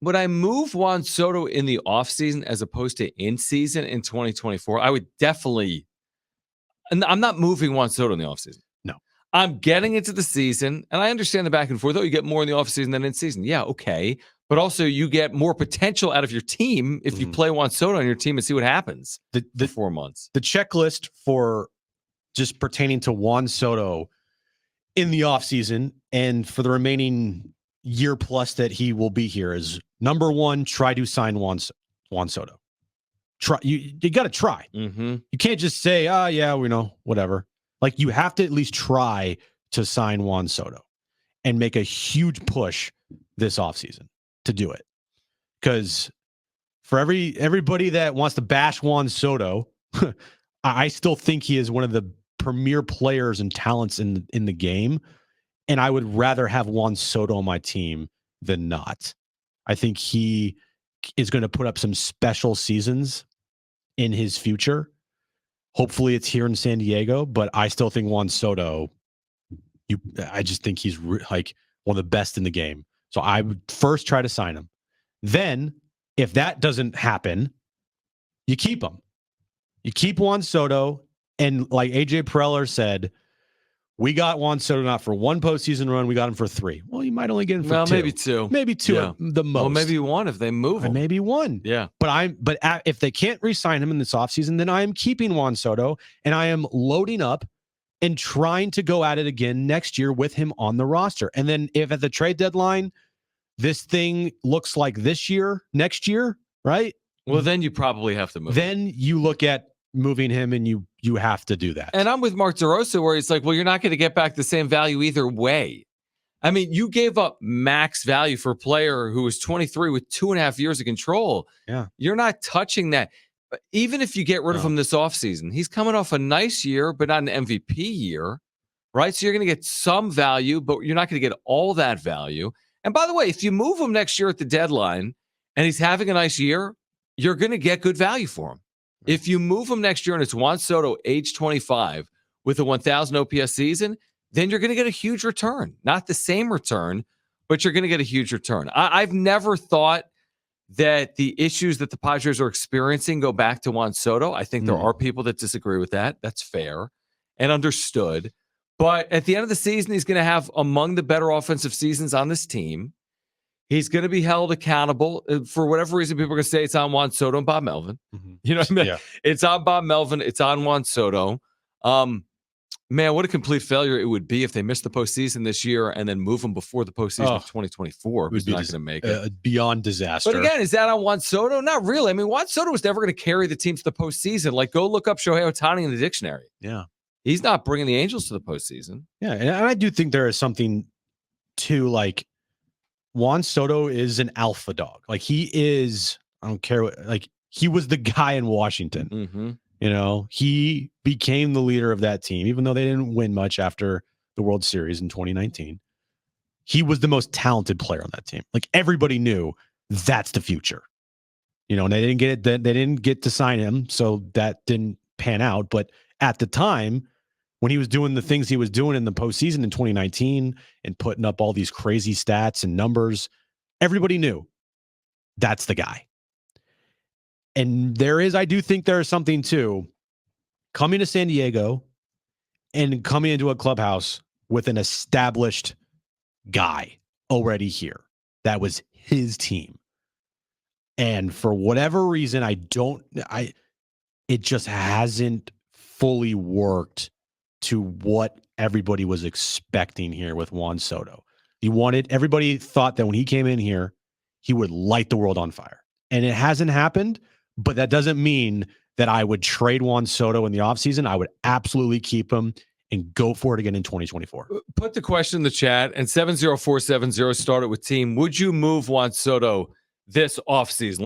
Would I move Juan Soto in the offseason as opposed to in season in 2024? I would definitely. And I'm not moving Juan Soto in the offseason. No. I'm getting into the season, and I understand the back and forth. Oh, you get more in the offseason than in season. Yeah, okay. But also, you get more potential out of your team if you play Juan Soto on your team and see what happens for 4 months. The checklist for just pertaining to Juan Soto in the offseason and for the remaining year plus that he will be here is, number one, try to sign Juan Soto. Try you got to try. Mm-hmm. You can't just say, yeah, we know, whatever. Like, you have to at least try to sign Juan Soto and make a huge push this offseason to do it. Because for everybody that wants to bash Juan Soto, I still think he is one of the premier players and talents in the game. And I would rather have Juan Soto on my team than not. I think he is going to put up some special seasons in his future. Hopefully it's here in San Diego, but I still think Juan Soto, I just think he's like one of the best in the game. So I would first try to sign him. Then, if that doesn't happen, you keep him. You keep Juan Soto, and like AJ Preller said, we got Juan Soto not for one postseason run, we got him for 3. Well, you might only get him for 2. Maybe 2. Maybe 2 at the most. Well, maybe 1 if they move him. Maybe 1. Yeah. But if they can't re-sign him in this offseason, then I am keeping Juan Soto, and I am loading up and trying to go at it again next year with him on the roster. And then if at the trade deadline, this thing looks like next year, right? Well, then you probably have to move him. Then you look at moving him, and you have to do that. And I'm with Mark DeRosa, where he's like, well, you're not going to get back the same value either way. I mean, you gave up max value for a player who was 23 with 2.5 years of control. Yeah. You're not touching that. Even if you get rid of him this offseason, he's coming off a nice year, but not an MVP year, right? So you're going to get some value, but you're not going to get all that value. And by the way, if you move him next year at the deadline and he's having a nice year, you're going to get good value for him. If you move him next year and it's Juan Soto, age 25, with a 1,000 OPS season, then you're going to get a huge return. Not the same return, but you're going to get a huge return. I've never thought that the issues that the Padres are experiencing go back to Juan Soto. I think there are people that disagree with that. That's fair and understood. But at the end of the season, he's going to have among the better offensive seasons on this team. He's going to be held accountable. For whatever reason, people are going to say it's on Juan Soto and Bob Melvin. Mm-hmm. You know what I mean? Yeah. It's on Bob Melvin. It's on Juan Soto. Man, what a complete failure it would be if they missed the postseason this year and then move him before the postseason of 2024. Who's not going to make it? Beyond disaster. But again, is that on Juan Soto? Not really. I mean, Juan Soto was never going to carry the team to the postseason. Like, go look up Shohei Ohtani in the dictionary. Yeah. He's not bringing the Angels to the postseason. Yeah, and I do think there is something to, like, Juan Soto is an alpha dog. Like, he is, I don't care what, like, he was the guy in Washington. Mm-hmm. You know, he became the leader of that team, even though they didn't win much after the World Series in 2019. He was the most talented player on that team. Like, everybody knew that's the future. You know, and they didn't get to sign him, so that didn't pan out. But at the time, when he was doing the things he was doing in the postseason in 2019 and putting up all these crazy stats and numbers, everybody knew that's the guy. And I do think there is something too, coming to San Diego and coming into a clubhouse with an established guy already here. That was his team. And for whatever reason, it just hasn't fully worked to what everybody was expecting here with Juan Soto. Everybody thought that when he came in here, he would light the world on fire. And it hasn't happened, but that doesn't mean that I would trade Juan Soto in the offseason. I would absolutely keep him and go for it again in 2024. Put the question in the chat, and 70470 started with team. Would you move Juan Soto this offseason?